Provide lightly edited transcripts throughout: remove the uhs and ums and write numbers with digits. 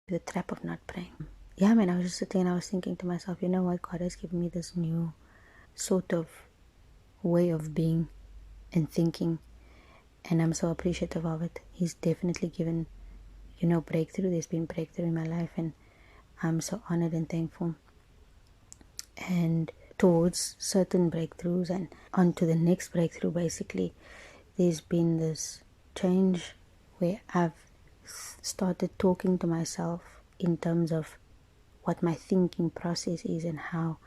the trap of not praying. Yeah, man, I was just sitting and I was thinking to myself, you know what, God has given me this new sort of way of being and thinking, and I'm so appreciative of it. He's definitely given, breakthrough. There's been breakthrough in my life, and I'm so honored and thankful. And towards certain breakthroughs and on to the next breakthrough, basically, there's been this change where I've started talking to myself in terms of what my thinking process is and how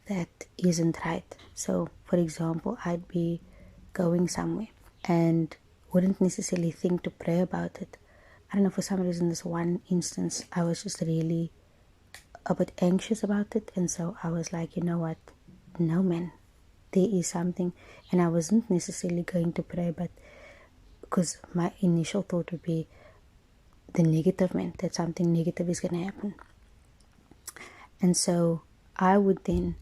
that isn't right. So, for example, I'd be going somewhere and wouldn't necessarily think to pray about it. I don't know, for some reason, this one instance, I was just really a bit anxious about it, and so I was like, you know what, no, man, there is something. And I wasn't necessarily going to pray, but because my initial thought would be the negative, man, that something negative is going to happen. And so I would then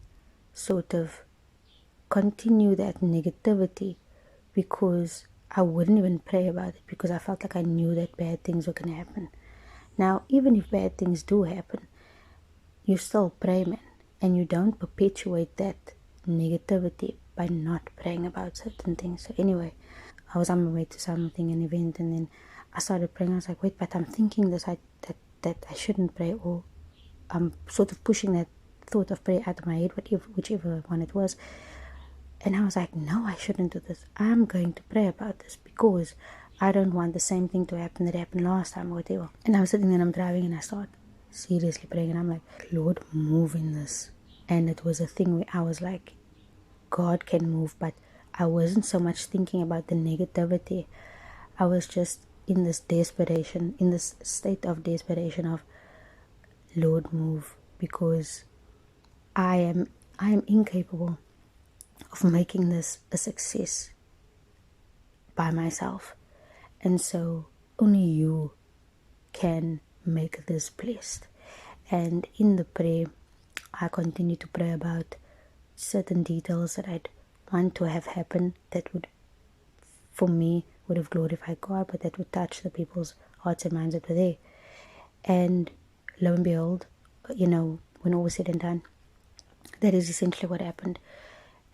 sort of continue that negativity because I wouldn't even pray about it, because I felt like I knew that bad things were going to happen. Now, even if bad things do happen, you still pray, man, and you don't perpetuate that negativity by not praying about certain things. So anyway, I was on my way to something, an event, and then I started praying. I was like, wait, but I'm thinking that I shouldn't pray, or I'm sort of pushing that thought of prayer out of my head, whichever one it was. And I was like, no, I shouldn't do this. I'm going to pray about this because I don't want the same thing to happen that happened last time or whatever. And I was sitting there and I'm driving and I start seriously praying, and I'm like, Lord, move in this. And it was a thing where I was like, God can move, but I wasn't so much thinking about the negativity. I was just in this desperation, in this state of desperation of, Lord, move, because I am incapable of making this a success by myself. And so only you can make this blessed. And in the prayer, I continue to pray about certain details that I'd want to have happen that would, for me, would have glorified God, but that would touch the people's hearts and minds that were there. And lo and behold, when all was said and done, that is essentially what happened.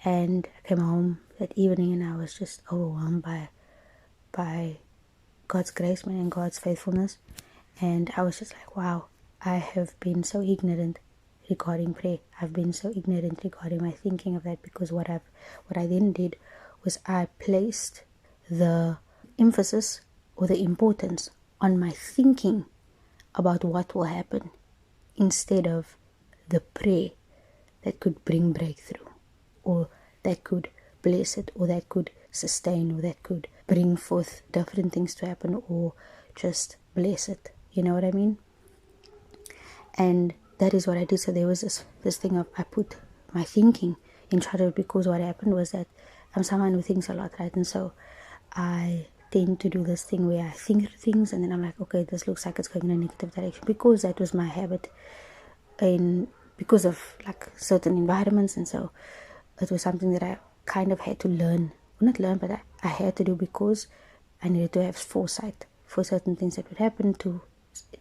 And I came home that evening and I was just overwhelmed by God's grace, man, and God's faithfulness. And I was just like, wow, I have been so ignorant regarding prayer. I've been so ignorant regarding my thinking of that, because what I then did was I placed the emphasis or the importance on my thinking about what will happen instead of the prayer that could bring breakthrough, or that could bless it, or that could sustain, or that could bring forth different things to happen, or just bless it. You know what I mean? And that is what I did. So there was this thing of, I put my thinking in charge of it, because what happened was that I'm someone who thinks a lot, right? And so I tend to do this thing where I think things and then I'm like, okay, this looks like it's going in a negative direction, because that was my habit because of like certain environments. And so it was something that I kind of had to learn, well, not learn, but I had to do, because I needed to have foresight for certain things that would happen, to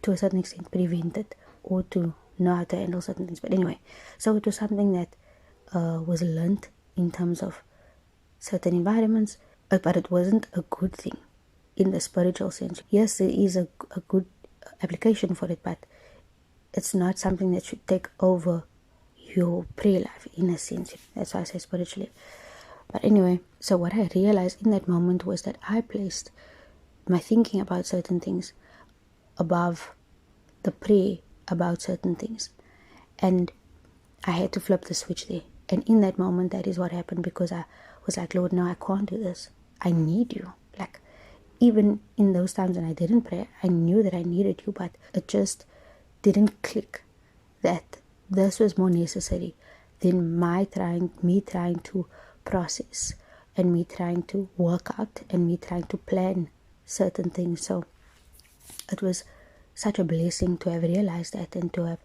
a certain extent prevent it, or to know how to handle certain things. But anyway, so it was something that was learned in terms of certain environments, but it wasn't a good thing in the spiritual sense. Yes, there is a good application for it, but it's not something that should take over your prayer life, in a sense. That's why I say spiritually. But anyway, so what I realized in that moment was that I placed my thinking about certain things above the prayer about certain things. And I had to flip the switch there. And in that moment, that is what happened, because I was like, Lord, no, I can't do this. I need you. Like, even in those times when I didn't pray, I knew that I needed you, but it just didn't click that this was more necessary than me trying to process, and me trying to work out, and me trying to plan certain things. So it was such a blessing to have realized that, and to have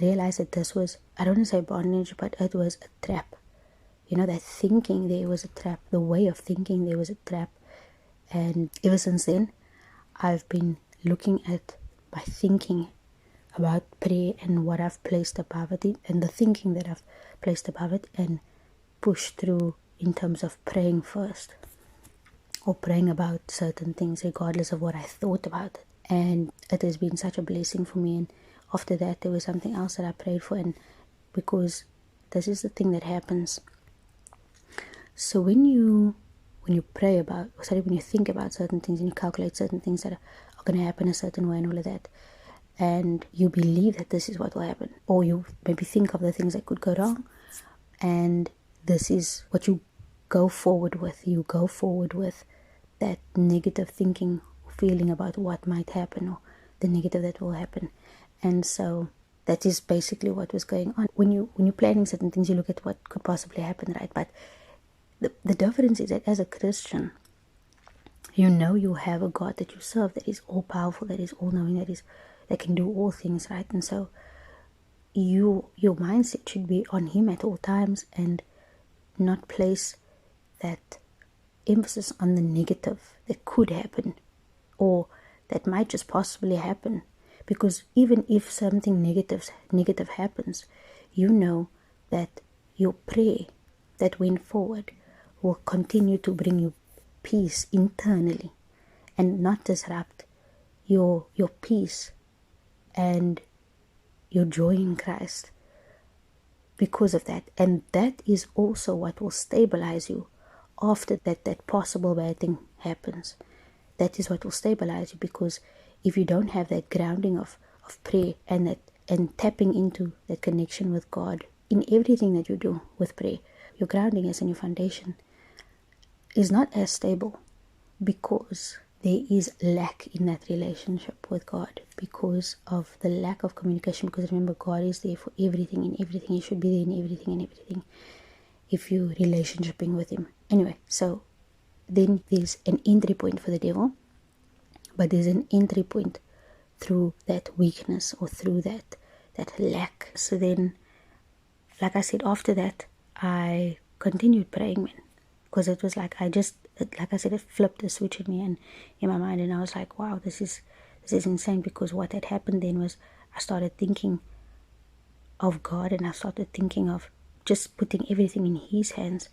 realized that this was, I don't want to say bondage, but it was a trap. That thinking there was a trap. The way of thinking there was a trap. And ever since then, I've been looking at my thinking about prayer and what I've placed above it and the thinking that I've placed above it, and push through in terms of praying first or praying about certain things regardless of what I thought about it. And it has been such a blessing for me. And after that, there was something else that I prayed for, and because this is the thing that happens. So when you pray about, when you think about certain things and you calculate certain things that are going to happen a certain way and all of that, and you believe that this is what will happen, or you maybe think of the things that could go wrong, and this is what you go forward with. You go forward with that negative thinking, feeling about what might happen or the negative that will happen. And so that is basically what was going on. When you're planning certain things, you look at what could possibly happen, right? But the difference is that as a Christian, you know you have a God that you serve that is all powerful, that is all knowing, that can do all things, right? And so your mindset should be on Him at all times, and not place that emphasis on the negative that could happen or that might just possibly happen. Because even if something negative happens, you know that your prayer that went forward will continue to bring you peace internally and not disrupt your peace and your joy in Christ because of that. And that is also what will stabilize you after that possible bad thing happens. That is what will stabilize you, because if you don't have that grounding of prayer and tapping into that connection with God in everything that you do with prayer, your grounding is in your foundation is not as stable, because there is lack in that relationship with God because of the lack of communication. Because remember, God is there for everything and everything. He should be there in everything and everything if you're relationshiping with Him. Anyway, so then there's an entry point for the devil, but there's an entry point through that weakness or through that lack. So then, like I said, after that, I continued praying, man, because it was like it flipped a switch in my mind, and I was like, wow, this is insane. Because what had happened then was I started thinking of God, and I started thinking of just putting everything in His hands,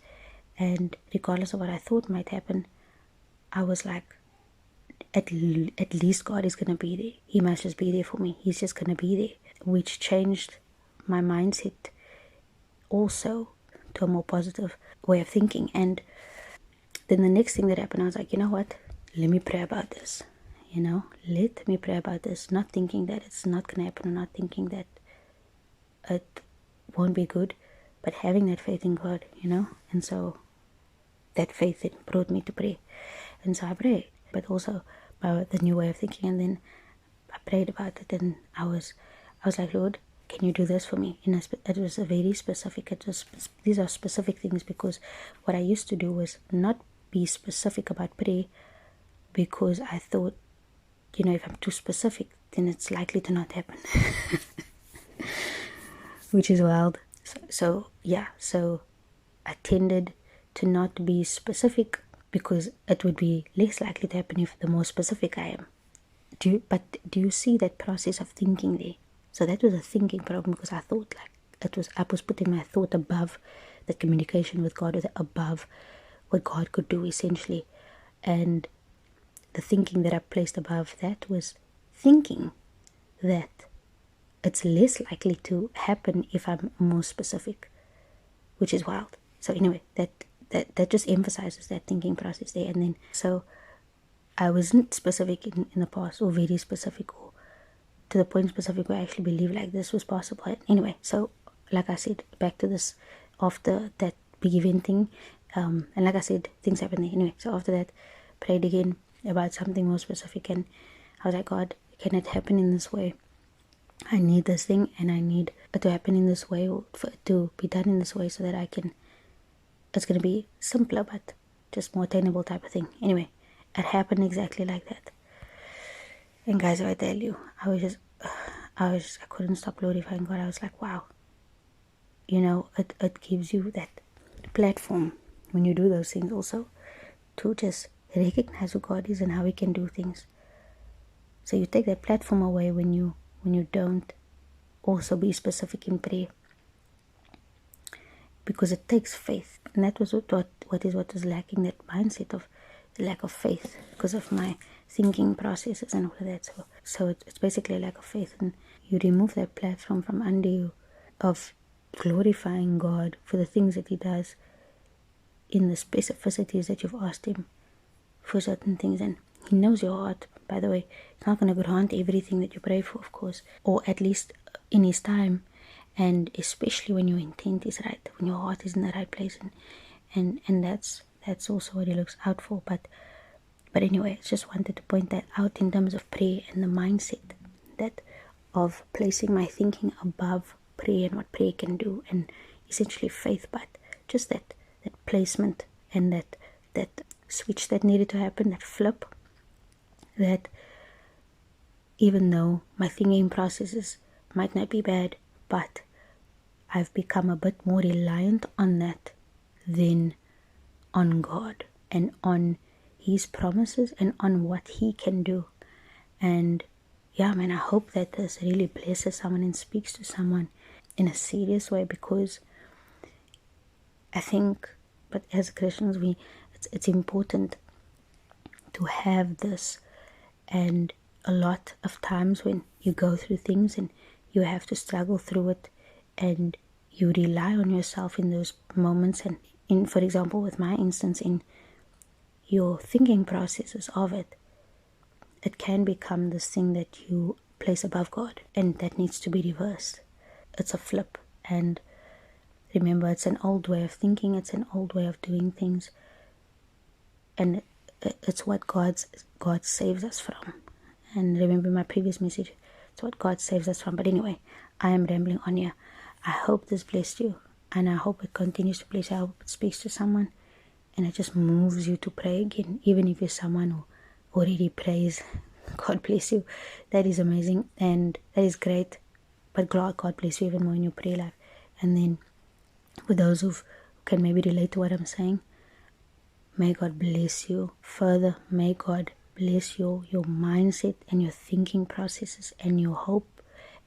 and regardless of what I thought might happen, I was like, at least God is going to be there. He must just be there for me. He's just going to be there, which changed my mindset also to a more positive way of thinking. And then the next thing that happened, I was like, you know what? Let me pray about this. Let me pray about this. Not thinking that it's not going to happen, or not thinking that it won't be good, but having that faith in God, And so that faith then brought me to pray. And so I prayed, but also by the new way of thinking. And then I prayed about it, and I was like, Lord, can you do this for me? And it was a very specific. These are specific things, because what I used to do was not be specific about prayer, because I thought, if I'm too specific, then it's likely to not happen, which is wild. So I tended to not be specific, because it would be less likely to happen if the more specific I am. Do you see that process of thinking there? So that was a thinking problem, because I thought I was putting my thought above the communication with God, or above what God could do, essentially. And the thinking that I placed above that was thinking that it's less likely to happen if I'm more specific, which is wild. So anyway, that just emphasizes that thinking process there. And then, so I wasn't specific in the past, or very specific, or to the point specific where I actually believe like this was possible. Anyway, so like I said, back to this, after that big event thing, and like I said, things happened there. Anyway, so after that, prayed again about something more specific, and I was like, God, can it happen in this way? I need this thing, and I need it to happen in this way, or for it to be done in this way, so that it's going to be simpler, but just more attainable type of thing. Anyway, it happened exactly like that. And guys, if I tell you, I couldn't stop glorifying God. I was like, wow, it gives you that platform when you do those things also, to just recognize who God is and how He can do things. So you take that platform away when you when you don't also be specific in prayer, because it takes faith. And that was what was lacking, that mindset of the lack of faith, because of my thinking processes and all of that. So it's basically a lack of faith, and you remove that platform from under you of glorifying God for the things that He does in the specificities that you've asked Him for certain things. And He knows your heart, by the way. He's not going to grant everything that you pray for, of course, or at least in His time, and especially when your intent is right, when your heart is in the right place, and that's also what He looks out for. But anyway, I just wanted to point that out in terms of prayer and the mindset that of placing my thinking above prayer and what prayer can do, and essentially faith, but just that placement and that switch that needed to happen, that flip, that even though my thinking processes might not be bad, but I've become a bit more reliant on that than on God and on His promises and on what He can do. And yeah, man, I hope that this really blesses someone and speaks to someone in a serious way, because I think, but as Christians, it's important to have this. And a lot of times when you go through things and you have to struggle through it, and you rely on yourself in those moments, and in, for example, with my instance, in your thinking processes of it can become this thing that you place above God, and that needs to be reversed. It's a flip. And remember, it's an old way of thinking, it's an old way of doing things, and it's what God saves us from. And remember my previous message, it's what God saves us from. But anyway, I am rambling on here. I hope this blessed you, and I hope it continues to bless you. I hope it speaks to someone, and it just moves you to pray again, even if you're someone who already prays. God bless you. That is amazing, and that is great. But God bless you even more in your prayer life. And then for those who can maybe relate to what I'm saying, may God bless you further. May God bless your mindset and your thinking processes and your hope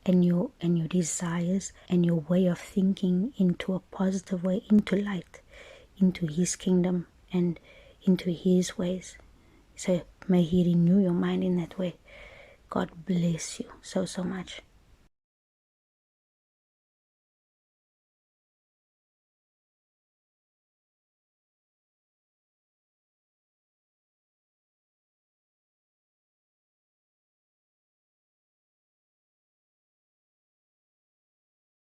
and your desires and your way of thinking into a positive way, into light, into His kingdom and into His ways. So may He renew your mind in that way. God bless you so much.